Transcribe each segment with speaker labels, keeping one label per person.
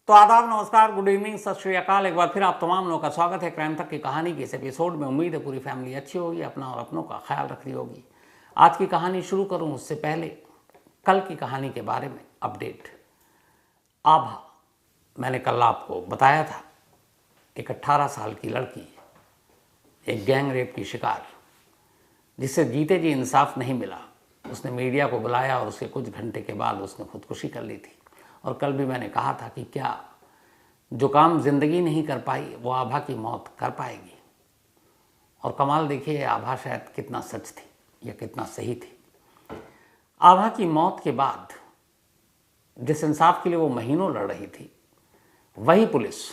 Speaker 1: तो आदाब, नमस्कार, गुड इवनिंग, सत श्री अकाल। एक बार फिर आप तमाम लोगों का स्वागत है क्राइम तक की कहानी के इस एपिसोड में। उम्मीद है पूरी फैमिली अच्छी होगी, अपना और अपनों का ख्याल रख रही होगी। आज की कहानी शुरू करूं उससे पहले कल की कहानी के बारे में अपडेट। आभा, मैंने कल आपको बताया था, एक 18 साल की लड़की, एक गैंग रेप की शिकार, जिसे जीते जी इंसाफ नहीं मिला। उसने मीडिया को बुलाया और उसके कुछ घंटे के बाद उसने खुदकुशी कर ली थी। और कल भी मैंने कहा था कि क्या जो काम जिंदगी नहीं कर पाई वो आभा की मौत कर पाएगी। और कमाल देखिए, आभा शायद कितना सच थी या कितना सही थी। आभा की मौत के बाद जिस इंसाफ के लिए वो महीनों लड़ रही थी, वही पुलिस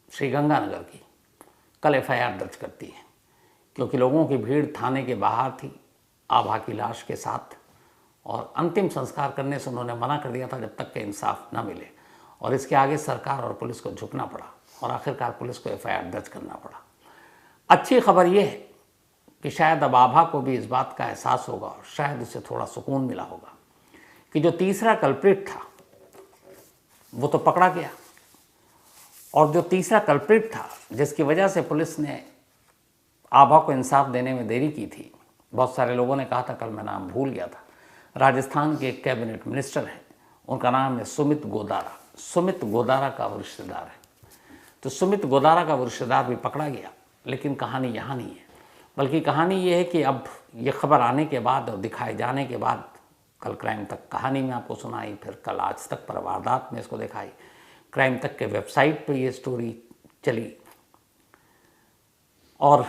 Speaker 1: श्रीगंगानगर की कल FIR दर्ज करती है, क्योंकि लोगों की भीड़ थाने के बाहर थी आभा की लाश के साथ। और अंतिम संस्कार करने से उन्होंने मना कर दिया था जब तक कि इंसाफ न मिले। और इसके आगे सरकार और पुलिस को झुकना पड़ा और आखिरकार पुलिस को FIR दर्ज करना पड़ा। अच्छी खबर यह है कि शायद अब आभा को भी इस बात का एहसास होगा और शायद उसे थोड़ा सुकून मिला होगा कि जो तीसरा कल्प्रिट था वो तो पकड़ा गया। और जो तीसरा कल्प्रिट था जिसकी वजह से पुलिस ने आभा को इंसाफ देने में देरी की थी, बहुत सारे लोगों ने कहा था, कल मैं नाम भूल गया था, राजस्थान के एक कैबिनेट मिनिस्टर हैं, उनका नाम है सुमित गोदारा। सुमित गोदारा का वो रिश्तेदार है। तो सुमित गोदारा का वो रिश्तेदार भी पकड़ा गया। लेकिन कहानी यहाँ नहीं है, बल्कि कहानी ये है कि अब ये खबर आने के बाद और दिखाए जाने के बाद, कल क्राइम तक कहानी में आपको सुनाई, फिर कल आज तक पर वारदात में इसको दिखाई, क्राइम तक के वेबसाइट पे ये स्टोरी चली, और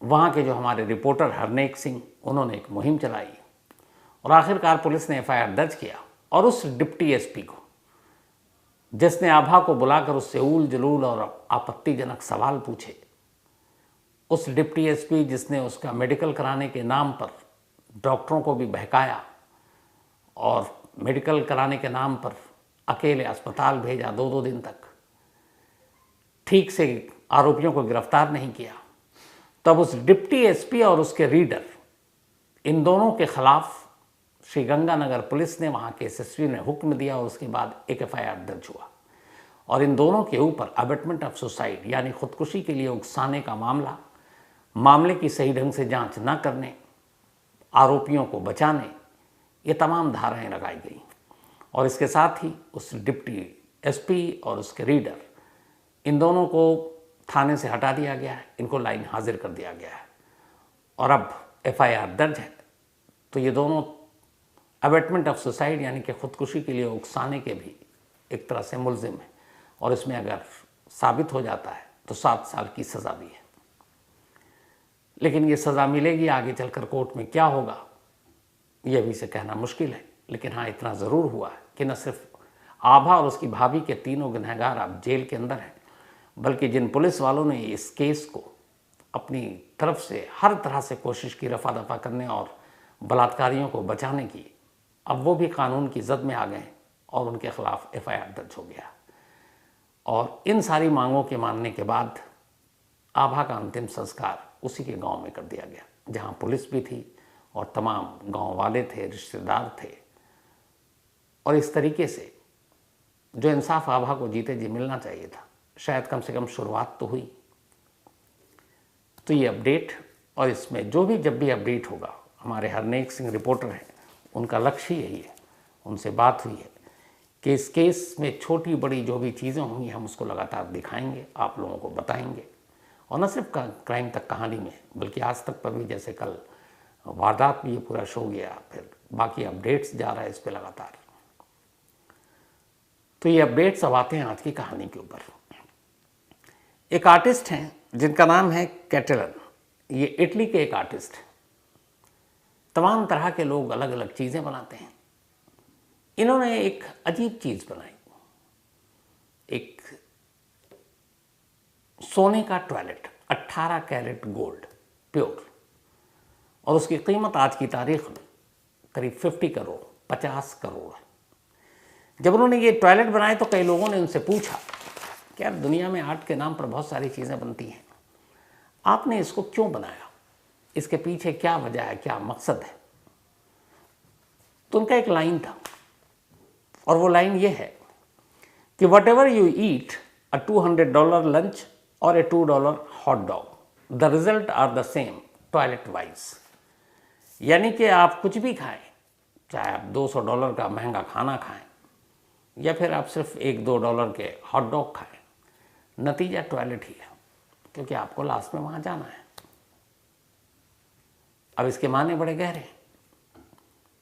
Speaker 1: वहाँ के जो हमारे रिपोर्टर हरनेक सिंह, उन्होंने एक मुहिम चलाई और आखिरकार पुलिस ने FIR दर्ज किया। और उस डिप्टी SP को, जिसने आभा को बुलाकर उससे ऊल जलूल और आपत्तिजनक सवाल पूछे, उस डिप्टी SP जिसने उसका मेडिकल कराने के नाम पर डॉक्टरों को भी बहकाया और मेडिकल कराने के नाम पर अकेले अस्पताल भेजा 2-2 दिन तक, ठीक से आरोपियों को गिरफ्तार नहीं किया, तब उस डिप्टी SP और उसके रीडर, इन दोनों के खिलाफ श्रीगंगानगर पुलिस ने, वहाँ के SSP ने हुक्म दिया और उसके बाद एक FIR दर्ज हुआ। और इन दोनों के ऊपर अबेटमेंट ऑफ सुसाइड यानी खुदकुशी के लिए उकसाने का मामले की सही ढंग से जांच न करने, आरोपियों को बचाने, ये तमाम धाराएं लगाई गई। और इसके साथ ही उस डिप्टी SP और उसके रीडर, इन दोनों को थाने से हटा दिया गया है, इनको लाइन हाजिर कर दिया गया है और अब FIR दर्ज है। तो ये दोनों अबेटमेंट ऑफ सुसाइड यानी कि खुदकुशी के लिए उकसाने के भी एक तरह से मुलजिम है। और इसमें अगर साबित हो जाता है तो 7 साल की सज़ा भी है। लेकिन ये सज़ा मिलेगी आगे चलकर कोर्ट में क्या होगा, ये अभी से कहना मुश्किल है। लेकिन हाँ, इतना ज़रूर हुआ है कि न सिर्फ आभा और उसकी भाभी के तीनों गुनहगार अब जेल के अंदर हैं, बल्कि जिन पुलिस वालों ने इस केस को अपनी तरफ से हर तरह से कोशिश की रफा दफा करने और बलात्कारियों को बचाने की, अब वो भी कानून की जद में आ गए और उनके खिलाफ FIR दर्ज हो गया। और इन सारी मांगों के मानने के बाद आभा का अंतिम संस्कार उसी के गांव में कर दिया गया, जहां पुलिस भी थी और तमाम गांव वाले थे, रिश्तेदार थे। और इस तरीके से जो इंसाफ आभा को जीते जी मिलना चाहिए था, शायद कम से कम शुरुआत तो हुई। तो ये अपडेट, और इसमें जो भी जब भी अपडेट होगा, हमारे हरनेक सिंह रिपोर्टर हैं, उनका लक्ष्य यही है, उनसे बात हुई है कि इस केस में छोटी बड़ी जो भी चीज़ें होंगी हम उसको लगातार दिखाएंगे, आप लोगों को बताएंगे। और न सिर्फ क्राइम तक कहानी में, बल्कि आज तक पर भी, जैसे कल वारदात भी ये पूरा शो गया, फिर बाकी अपडेट्स जा रहा है इस पर लगातार। तो ये अपडेट्स अब आते हैं आज की कहानी के ऊपर। एक आर्टिस्ट हैं जिनका नाम है कैटेलन। ये इटली के एक आर्टिस्ट हैं। तमाम तरह के लोग अलग अलग चीज़ें बनाते हैं। इन्होंने एक अजीब चीज़ बनाई, एक सोने का टॉयलेट, 18 कैरेट गोल्ड प्योर, और उसकी कीमत आज की तारीख में करीब 50 करोड़, 50 करोड़ है। जब उन्होंने ये टॉयलेट बनाए तो कई लोगों ने उनसे पूछा कि यार, दुनिया में आर्ट के नाम पर बहुत सारी चीज़ें बनती हैं, आपने इसको क्यों बनाया, इसके पीछे क्या वजह है, क्या मकसद है। तो उनका एक लाइन था, और वो लाइन ये है कि whatever you eat a $200 lunch और a $2 hot dog, the result are the same toilet wise. यानी कि आप कुछ भी खाएं, चाहे आप $200 का महंगा खाना खाएं या फिर आप सिर्फ $1-2 के हॉट डॉग खाएं, नतीजा टॉयलेट ही है, क्योंकि आपको लास्ट में वहाँ जाना है। अब इसके माने बड़े गहरे हैं,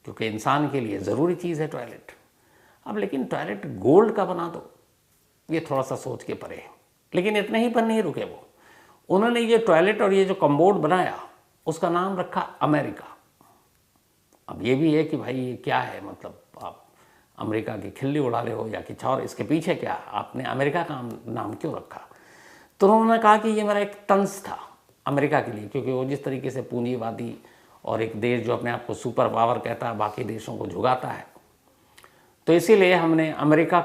Speaker 1: क्योंकि इंसान के लिए ज़रूरी चीज़ है टॉयलेट। अब लेकिन टॉयलेट गोल्ड का बना दो, ये थोड़ा सा सोच के परे है। लेकिन इतने ही पर नहीं रुके वो, उन्होंने ये टॉयलेट और ये जो कम्बोर्ड बनाया उसका नाम रखा अमेरिका। अब ये भी है कि भाई ये क्या है, मतलब आप अमेरिका की खिल्ली उड़ा रहे हो या कुछ और, इसके पीछे क्या, आपने अमेरिका का नाम क्यों रखा? तो उन्होंने कहा कि ये मेरा एक तंज था अमेरिका के लिए, क्योंकि वो जिस तरीके से पूंजीवादी और एक देश जो अपने आप को सुपर पावर कहता है बाकी देशों को झुकाता है, तो इसीलिए हमने अमेरिका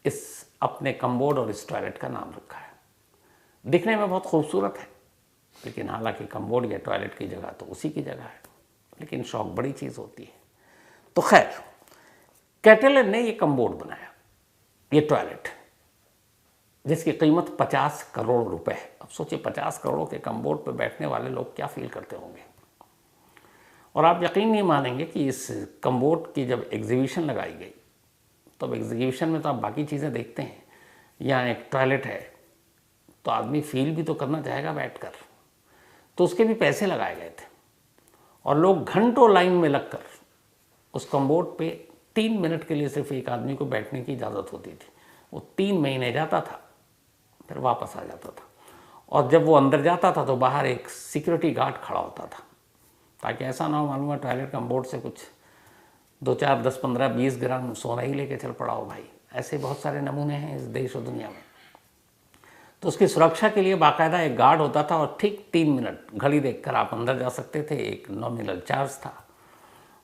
Speaker 1: इस अपने कम्बोर्ड और इस टॉयलेट का नाम रखा है। दिखने में बहुत खूबसूरत है, लेकिन हालांकि कम्बोर्ड या टॉयलेट की जगह तो उसी की जगह है, लेकिन शौक बड़ी चीज़ होती है। तो खैर, कैटेलन ने ये कम्बोर्ड बनाया, ये टॉयलेट, जिसकी कीमत 50 करोड़ रुपए है। अब सोचिए 50 करोड़ के कम्बोर्ड पर बैठने वाले लोग क्या फील करते होंगे। और आप यकीन नहीं मानेंगे कि इस कम्बोर्ड की जब एग्जीबिशन लगाई गई, तो अब एग्जीबिशन में तो आप बाकी चीज़ें देखते हैं, यहाँ एक टॉयलेट है तो आदमी फील भी तो करना चाहेगा बैठकर, तो उसके भी पैसे लगाए गए थे और लोग घंटों लाइन में लगकर उस कम्बोर्ड पे 3 मिनट के लिए सिर्फ एक आदमी को बैठने की इजाज़त होती थी। वो 3 महीने जाता था, फिर वापस आ जाता था, और जब वो अंदर जाता था तो बाहर एक सिक्योरिटी गार्ड खड़ा होता था, ताकि ऐसा ना हो मालूम है टॉयलेट कम्बोर्ड से कुछ 2-4, 10, 15, 20 ग्राम सोना ही लेके चल पड़ा हो भाई। ऐसे बहुत सारे नमूने हैं इस देश और दुनिया में। तो उसकी सुरक्षा के लिए बाकायदा एक गार्ड होता था और ठीक 3 मिनट घड़ी देखकर आप अंदर जा सकते थे, एक नॉमिनल चार्ज था।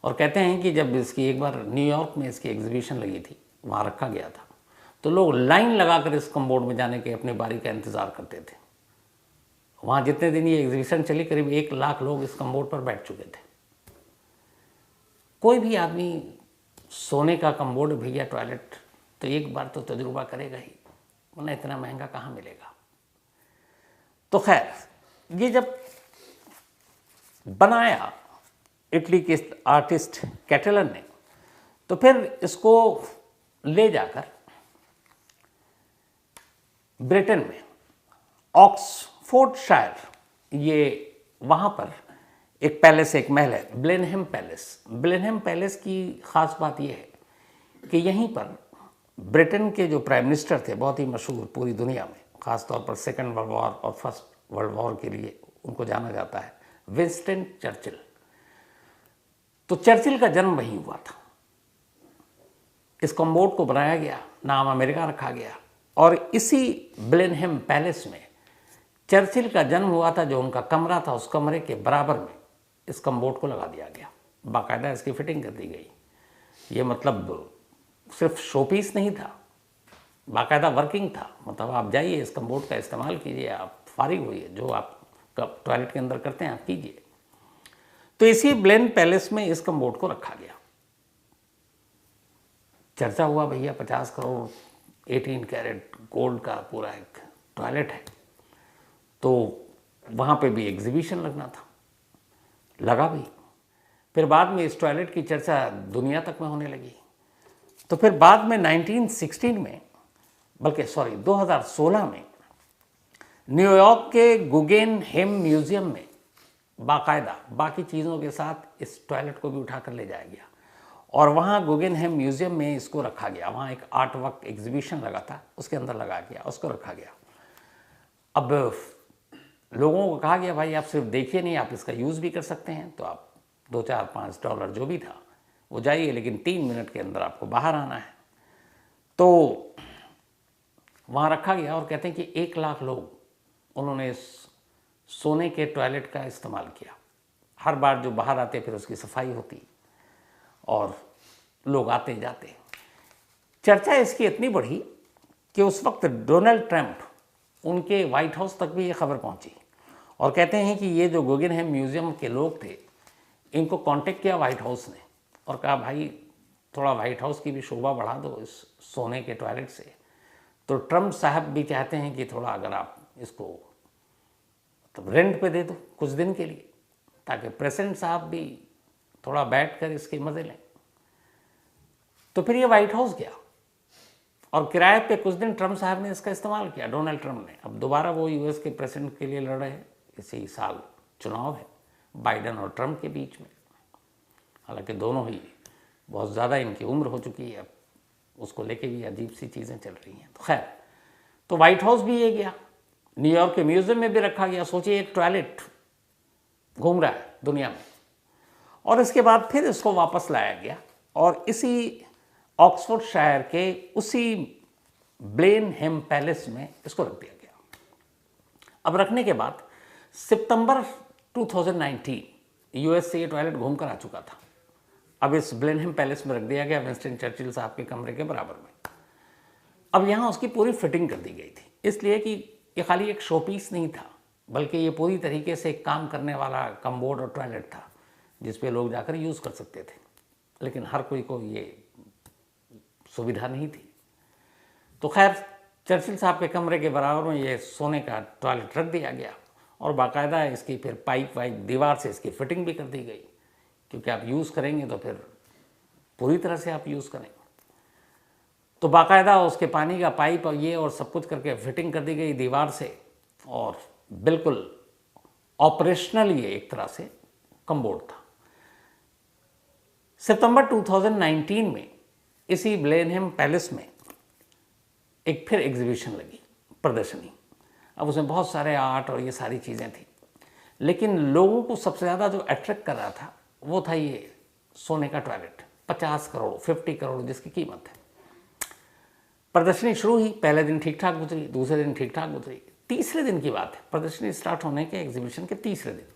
Speaker 1: और कहते हैं कि जब इसकी एक बार न्यूयॉर्क में इसकी एग्जीबिशन लगी थी, वहाँ रखा गया था, तो लोग लाइन लगाकर इस कम्बोर्ड में जाने के अपनी बारी का इंतज़ार करते थे। वहाँ जितने दिन ये एग्जीबिशन चली, करीब 1 लाख लोग इस कम्बोर्ड पर बैठ चुके थे। कोई भी आदमी सोने का कम्बोर्ड भी या टॉयलेट तो एक बार तो तजुर्बा करेगा ही, वरना इतना महंगा कहाँ मिलेगा। तो खैर, ये जब बनाया इटली के आर्टिस्ट कैटेलन ने, तो फिर इसको ले जाकर ब्रिटेन में ऑक्सफोर्डशायर, ये वहाँ पर एक पैलेस, एक महल है, ब्लेनहेम पैलेस। ब्लेनहेम पैलेस की ख़ास बात यह है कि यहीं पर ब्रिटेन के जो प्राइम मिनिस्टर थे, बहुत ही मशहूर पूरी दुनिया में, ख़ास तौर पर सेकेंड वर्ल्ड वॉर और फर्स्ट वर्ल्ड वॉर के लिए उनको जाना जाता है, विंस्टन चर्चिल। तो चर्चिल का जन्म वहीं हुआ था। इस कम्बोर्ड को बनाया गया, नाम अमेरिका रखा गया, और इसी ब्लेनहेम पैलेस में चर्चिल का जन्म हुआ था। जो उनका कमरा था, उस कमरे के बराबर में इस कम्बोर्ड को लगा दिया गया, बाकायदा इसकी फिटिंग कर दी गई। ये मतलब सिर्फ शोपीस नहीं था, बाकायदा वर्किंग था। मतलब आप जाइए, इस कम्बोर्ड का इस्तेमाल कीजिए, आप फारिग होइए, जो आप टॉयलेट के अंदर करते हैं आप कीजिए। तो इसी ब्लेन पैलेस में इस कम्बोर्ड को रखा गया। चर्चा हुआ भैया 50 करोड़ 18 कैरेट गोल्ड का पूरा एक टॉयलेट है, तो वहाँ पे भी एग्जीबिशन लगना था, लगा भी। फिर बाद में इस टॉयलेट की चर्चा दुनिया तक में होने लगी। तो फिर बाद में 1916 में, बल्कि 2016 में न्यूयॉर्क के गुगेनहेम म्यूजियम में बाकायदा बाकी चीज़ों के साथ इस टॉयलेट को भी उठाकर ले जाया गया और वहाँ गुगेनहेम म्यूजियम में इसको रखा गया। वहाँ एक आर्ट वर्क एग्जीबिशन लगा था, उसके अंदर लगाया गया, उसको रखा गया। अब लोगों को कहा गया भाई आप सिर्फ देखिए नहीं, आप इसका यूज़ भी कर सकते हैं, तो आप $2-4-5 जो भी था वो जाइए, लेकिन 3 मिनट के अंदर आपको बाहर आना है। तो वहाँ रखा गया और कहते हैं कि 1 लाख लोग उन्होंने इस सोने के टॉयलेट का इस्तेमाल किया। हर बार जो बाहर आते फिर उसकी सफाई होती और लोग आते जाते। चर्चा इसकी इतनी बढ़ी कि उस वक्त डोनाल्ड ट्रंप, उनके वाइट हाउस तक भी ये खबर पहुंची और कहते हैं कि ये जो गुगेनहेम म्यूजियम के लोग थे, इनको कांटेक्ट किया वाइट हाउस ने और कहा भाई थोड़ा वाइट हाउस की भी शोभा बढ़ा दो इस सोने के टॉयलेट से, तो ट्रम्प साहब भी चाहते हैं कि थोड़ा अगर आप इसको तो रेंट पे दे दो कुछ दिन के लिए, ताकि प्रेसिडेंट साहब भी थोड़ा बैठ कर इसके मज़े लें। तो फिर ये व्हाइट हाउस गया और किराए पे कुछ दिन ट्रम्प साहब ने इसका इस्तेमाल किया, डोनाल्ड ट्रम्प ने। अब दोबारा वो यूएस के प्रेसिडेंट के लिए लड़ रहे हैं, इसी साल चुनाव है बाइडन और ट्रम्प के बीच में। हालांकि दोनों ही बहुत ज़्यादा इनकी उम्र हो चुकी है, अब उसको लेके भी अजीब सी चीज़ें चल रही हैं। तो खैर, तो व्हाइट हाउस भी ये गया, न्यूयॉर्क के म्यूजियम में भी रखा गया। सोचिए एक टॉयलेट घूम रहा है दुनिया में, और इसके बाद फिर इसको वापस लाया गया और इसी ऑक्सफोर्ड शायर के उसी ब्लेनहेम पैलेस में इसको रख दिया गया। अब रखने के बाद सितंबर 2019 यूएस से ये टॉयलेट घूम कर आ चुका था। अब इस ब्लेनहेम पैलेस में रख दिया गया, विंस्टन चर्चिल साहब के कमरे के बराबर में। अब यहाँ उसकी पूरी फिटिंग कर दी गई थी, इसलिए कि ये खाली एक शो पीस नहीं था, बल्कि ये पूरी तरीके से एक काम करने वाला कमबोर्ड और टॉयलेट था जिस पे लोग जाकर यूज़ कर सकते थे। लेकिन हर कोई को ये सुविधा नहीं थी। तो खैर, चर्चिल साहब के कमरे के बराबर में ये सोने का टॉयलेट रख दिया गया और बाकायदा इसकी फिर पाइप वाइप दीवार से इसकी फिटिंग भी कर दी गई, क्योंकि आप यूज़ करेंगे तो फिर पूरी तरह से आप यूज़ करेंगे। तो बाकायदा उसके पानी का पाइप और ये और सब कुछ करके फिटिंग कर दी गई दीवार से, और बिल्कुल ऑपरेशनल ये एक तरह से कमबोर्ड था। सितंबर 2019 में इसी ब्लेनहेम पैलेस में एक फिर एग्जीबिशन लगी, प्रदर्शनी। अब उसमें बहुत सारे आर्ट और ये सारी चीज़ें थी, लेकिन लोगों को सबसे ज़्यादा जो अट्रैक्ट कर रहा था वो था ये सोने का टॉयलेट, 50 करोड़ 50 करोड़ जिसकी कीमत है। प्रदर्शनी शुरू हुई, पहले दिन ठीक ठाक गुजरी, दूसरे दिन ठीक ठाक गुजरी, तीसरे दिन की बात है, प्रदर्शनी स्टार्ट होने के एग्जीबिशन के तीसरे दिन,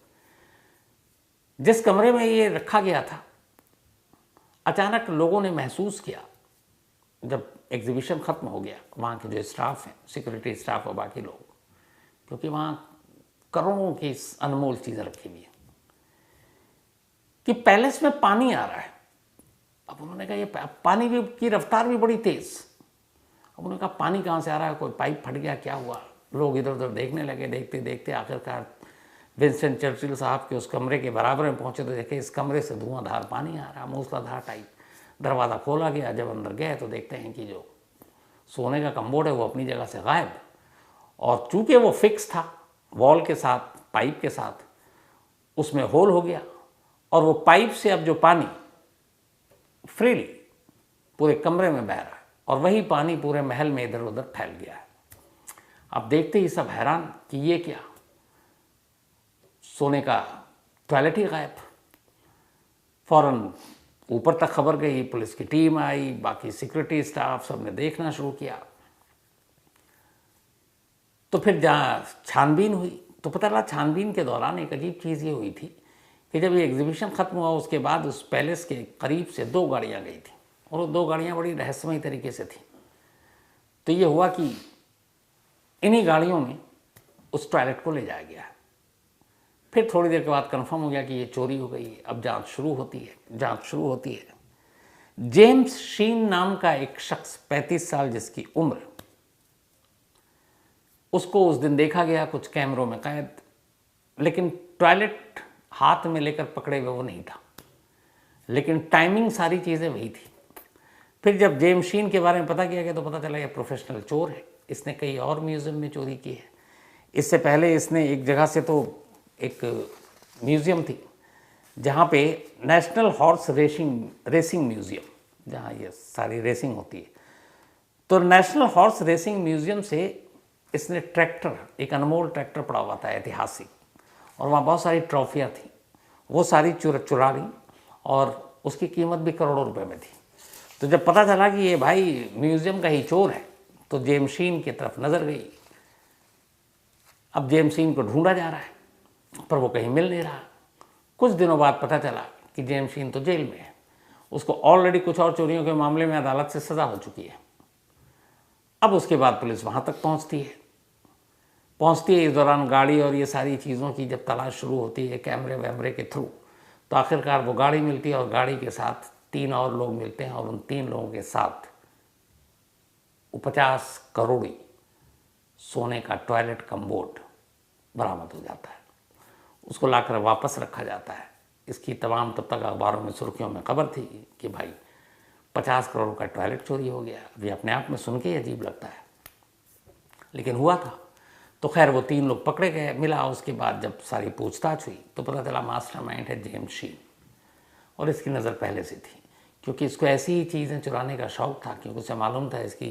Speaker 1: जिस कमरे में ये रखा गया था, अचानक लोगों ने महसूस किया, जब एग्जीबिशन ख़त्म हो गया, वहाँ के जो स्टाफ हैं, सिक्योरिटी स्टाफ और बाकी लोग, क्योंकि वहाँ करोड़ों की अनमोल चीज़ें रखी हुई हैं, कि पैलेस में पानी आ रहा है। अब उन्होंने कहा ये पानी भी की रफ्तार भी बड़ी तेज़। अब उन्होंने कहा पानी कहाँ से आ रहा है, कोई पाइप फट गया, क्या हुआ? लोग इधर उधर देखने लगे, देखते देखते आखिरकार विंस्टन चर्चिल साहब के उस कमरे के बराबर में पहुँचे तो देखे इस कमरे से धुआंधार पानी आ रहा, मूसलाधार टाइप। दरवाज़ा खोला गया, जब अंदर गए तो देखते हैं कि जो सोने का कमबोर्ड है वो अपनी जगह से गायब, और चूँकि वो फिक्स था वॉल के साथ, पाइप के साथ, उसमें होल हो गया, और वो पाइप से अब जो पानी फ्रीली पूरे कमरे में बह रहा है, और वही पानी पूरे महल में इधर उधर फैल गया है। अब देखते ही सब हैरान कि ये क्या, सोने का टॉयलेट ही गायब। फौरन ऊपर तक खबर गई, पुलिस की टीम आई, बाकी सिक्योरिटी स्टाफ सब ने देखना शुरू किया। तो फिर जहाँ छानबीन हुई तो पता लगा, छानबीन के दौरान एक अजीब चीज़ ये हुई थी कि जब ये एग्जीबिशन ख़त्म हुआ उसके बाद उस पैलेस के करीब से 2 गाड़ियाँ गई थी, और वो 2 गाड़ियाँ बड़ी रहस्यमयी तरीके से थी। तो ये हुआ कि इन्हीं गाड़ियों में उस टॉयलेट को ले जाया गया। फिर थोड़ी देर के बाद कंफर्म हो गया कि ये चोरी हो गई है। अब जांच शुरू होती है। जेम्स शीन नाम का एक शख्स, 35 साल जिसकी उम्र, उसको उस दिन देखा गया कुछ कैमरों में कैद, लेकिन टॉयलेट हाथ में लेकर पकड़े हुए वो नहीं था, लेकिन टाइमिंग सारी चीज़ें वही थी। फिर जब जेम्स शीन के बारे में पता किया गया तो पता चला ये प्रोफेशनल चोर है, इसने कई और म्यूज़ियम में चोरी की है। इससे पहले इसने एक जगह से, तो एक म्यूज़ियम थी जहाँ पे नेशनल हॉर्स रेसिंग म्यूज़ियम, जहाँ ये सारी रेसिंग होती है, तो नेशनल हॉर्स रेसिंग म्यूज़ियम से इसने ट्रैक्टर, एक अनमोल ट्रैक्टर पड़ा हुआ था ऐतिहासिक, और वहाँ बहुत सारी ट्रॉफियाँ थी, वो सारी चुरा ली, और उसकी कीमत भी करोड़ों रुपए में थी। तो जब पता चला कि ये भाई म्यूज़ियम का ही चोर है तो जेम्स शीन की तरफ नज़र गई। अब जेम्स शीन को ढूंढा जा रहा है पर वो कहीं मिल नहीं रहा। कुछ दिनों बाद पता चला कि जेम्स शीन तो जेल में है, उसको ऑलरेडी कुछ और चोरियों के मामले में अदालत से सज़ा हो चुकी है। अब उसके बाद पुलिस वहाँ तक पहुँचती है। इस दौरान गाड़ी और ये सारी चीज़ों की जब तलाश शुरू होती है कैमरे वैमरे के थ्रू, तो आखिरकार वो गाड़ी मिलती है, और गाड़ी के साथ 3 और लोग मिलते हैं, और उन 3 लोगों के साथ 50 करोड़ी सोने का टॉयलेट कमोड बरामद हो जाता है। उसको लाकर वापस रखा जाता है। इसकी तमाम तब तक अखबारों में सुर्खियों में खबर थी कि भाई 50 करोड़ का टॉयलेट चोरी हो गया। अभी अपने आप में सुन के ही अजीब लगता है, लेकिन हुआ था। तो खैर वो 3 लोग पकड़े गए। मिला उसके बाद जब सारी पूछताछ हुई तो पता चला मास्टरमाइंड है जेम्स शीन, और इसकी नज़र पहले से थी, क्योंकि इसको ऐसी ही चीज़ें चुराने का शौक़ था, क्योंकि उसे मालूम था इसकी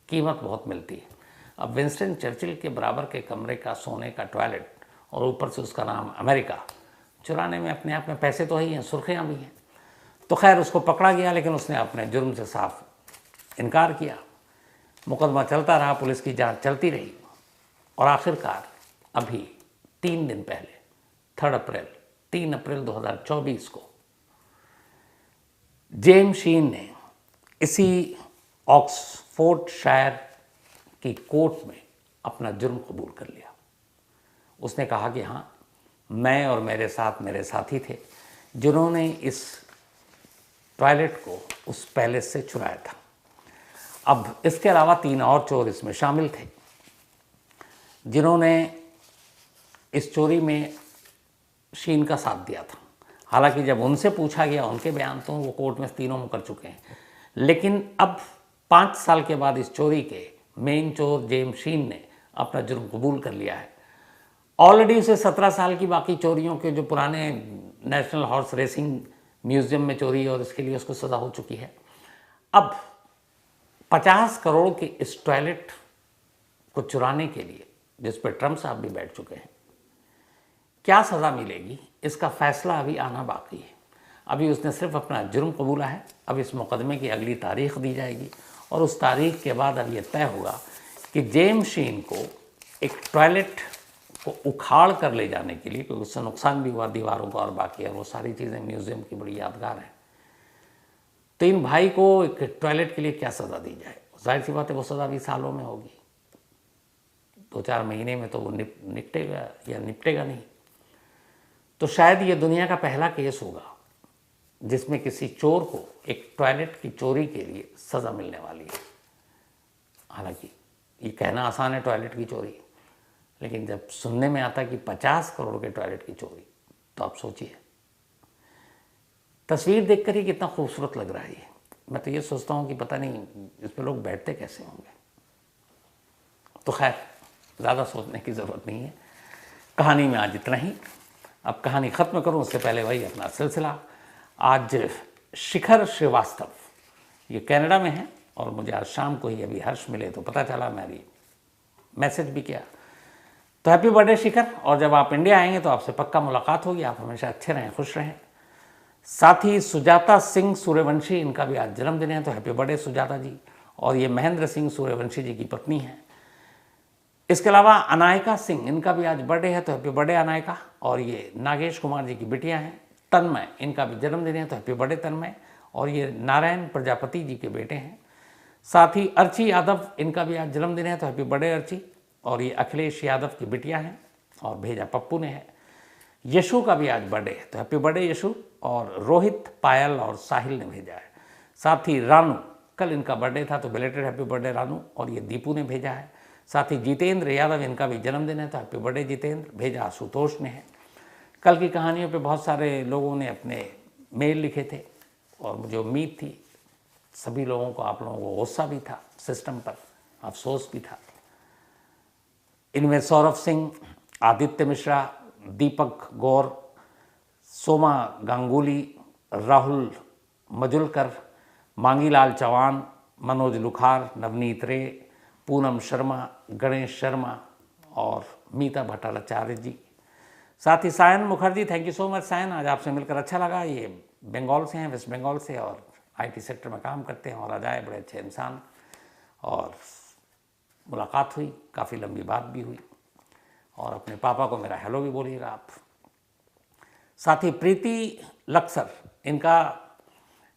Speaker 1: कीमत बहुत मिलती है। अब विंस्टन चर्चिल के बराबर के कमरे का सोने का टॉयलेट और ऊपर से उसका नाम अमेरिका, चुराने में अपने आप में पैसे तो ही हैं, सुर्खियाँ भी हैं। तो खैर उसको पकड़ा गया, लेकिन उसने अपने जुर्म से साफ इनकार किया। मुकदमा चलता रहा, पुलिस की जांच चलती रही, और आखिरकार अभी 3 दिन पहले 3 अप्रैल 2024 को जेम्स शीन ने इसी ऑक्सफोर्डशायर की कोर्ट में अपना जुर्म कबूल कर लिया। उसने कहा कि हाँ, मैं और मेरे साथ मेरे साथी थे जिन्होंने इस टॉयलेट को उस पैलेस से चुराया था। अब इसके अलावा 3 और चोर इसमें शामिल थे जिन्होंने इस चोरी में शीन का साथ दिया था। हालांकि जब उनसे पूछा गया उनके बयान तो वो कोर्ट में तीनों मुकर चुके हैं, लेकिन अब 5 साल के बाद इस चोरी के मेन चोर जेम्स शीन ने अपना जुर्म कबूल कर लिया है। ऑलरेडी उसे 17 साल की बाकी चोरियों के जो पुराने नेशनल हॉर्स रेसिंग म्यूजियम में चोरी है और इसके लिए उसको सज़ा हो चुकी है। अब 50 करोड़ के इस टॉयलेट को चुराने के लिए, जिस पर ट्रंप साहब भी बैठ चुके हैं, क्या सज़ा मिलेगी इसका फैसला अभी आना बाकी है। अभी उसने सिर्फ अपना जुर्म कबूला है। अब इस मुकदमे की अगली तारीख दी जाएगी और उस तारीख के बाद अब यह तय होगा कि जेम्स शीन को एक टॉयलेट को उखाड़ कर ले जाने के लिए, क्योंकि उससे नुकसान भी हुआ दीवारों का और बाकी, और वो सारी चीज़ें म्यूज़ियम की बड़ी यादगार हैं, तो इन भाई को एक टॉयलेट के लिए क्या सज़ा दी जाए। जाहिर सी बात है वो सज़ा भी सालों में होगी, 2-4 महीने में तो वो निपटेगा या निपटेगा नहीं। तो शायद ये दुनिया का पहला केस होगा जिसमें किसी चोर को एक टॉयलेट की चोरी के लिए सज़ा मिलने वाली है। हालांकि ये कहना आसान है टॉयलेट की चोरी, लेकिन जब सुनने में आता है कि 50 करोड़ के टॉयलेट की चोरी, तो आप सोचिए। तस्वीर देखकर ही कितना खूबसूरत लग रहा है। मैं तो ये सोचता हूँ कि पता नहीं इस पर लोग बैठते कैसे होंगे। तो खैर ज़्यादा सोचने की ज़रूरत नहीं है। कहानी में आज इतना ही। अब कहानी ख़त्म करूँ उससे पहले वही अपना सिलसिला। आज शिखर श्रीवास्तव ये कनाडा में है, और मुझे आज शाम को ही अभी हर्ष मिले तो पता चला, मेरी मैसेज भी किया। तो हैप्पी बर्थडे शिखर, और जब आप इंडिया आएंगे तो आपसे पक्का मुलाकात होगी। आप हमेशा अच्छे रहें, खुश रहें। साथ ही सुजाता सिंह सूर्यवंशी, इनका भी आज जन्मदिन है, तो हैप्पी बर्थडे सुजाता जी। और ये महेंद्र सिंह सूर्यवंशी जी की पत्नी है। इसके अलावा अनायका सिंह, इनका भी आज बर्थडे है, तो हैप्पी बर्थडे अनायका। और ये नागेश कुमार जी की बिटिया हैं तन्मय, इनका भी जन्मदिन है, तो हैप्पी बर्थडे तन्मय। और ये नारायण प्रजापति जी के बेटे हैं। साथ ही अर्ची यादव, इनका भी आज जन्मदिन है, तो हैप्पी बर्थडे अर्ची। और ये अखिलेश यादव की बिटिया हैं, और भेजा पप्पू ने है। यशु का भी आज बर्थडे है, तो हैप्पी बर्थडे यशु। और रोहित, पायल और साहिल ने भेजा है। साथ ही रानू, कल इनका बर्थडे था, तो बिलेटेड हैप्पी बर्थडे रानू। और ये दीपू ने भेजा है। साथ ही जितेंद्र यादव, इनका भी जन्मदिन है, तो हैप्पी बर्थडे जितेंद्र, भेजा आशुतोष ने है। कल की कहानियों पे बहुत सारे लोगों ने अपने मेल लिखे थे, और मुझे उम्मीद थी सभी लोगों को, आप लोगों को गुस्सा भी था सिस्टम पर, अफसोस भी था। इनमें सौरभ सिंह, आदित्य मिश्रा, दीपक गौर, सोमा गांगुली, राहुल मजुलकर, मांगीलाल चौहान, मनोज लुखार, नवनीत रे, पूनम शर्मा, गणेश शर्मा और मीता भट्टाचार्य जी। साथ ही Sayan Mukherjee, thank you so much Sayan, आज आपसे मिलकर अच्छा लगा। ये बंगाल से हैं, वेस्ट बंगाल से, और आईटी सेक्टर में काम करते हैं, और आज आए, बड़े अच्छे इंसान, और मुलाकात हुई, काफ़ी लंबी बात भी हुई। और अपने पापा को मेरा हेलो भी बोलिएगा आप। साथ ही प्रीति लक्सर, इनका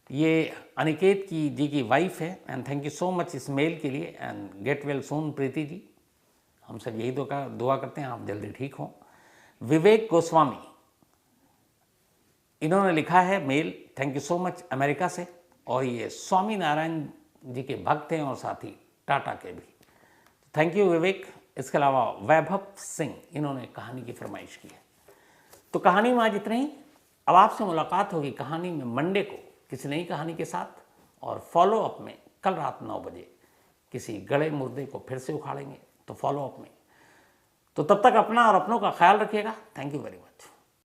Speaker 1: ये अनिकेत की जी की वाइफ है, and thank you so much इस मेल के लिए, and get well soon Preeti ji. हम सब यही दुआ करते हैं आप जल्दी ठीक हों। विवेक गोस्वामी, इन्होंने लिखा है mail, thank you so much, America से। और ये स्वामी नारायण जी के भक्त हैं और साथ ही टाटा के भी। थैंक यू विवेक। इसके अलावा वैभव सिंह, इन्होंने कहानी की फरमाइश की है। तो कहानी में आज इतना ही। अब आपसे मुलाकात होगी कहानी में मंडे को किसी नई कहानी के साथ, और फॉलो अप में कल रात 9 बजे किसी गड़े मुर्दे को फिर से उखाड़ेंगे, तो फॉलो अप में। तो तब तक अपना और अपनों का ख्याल रखिएगा। Thank you very much.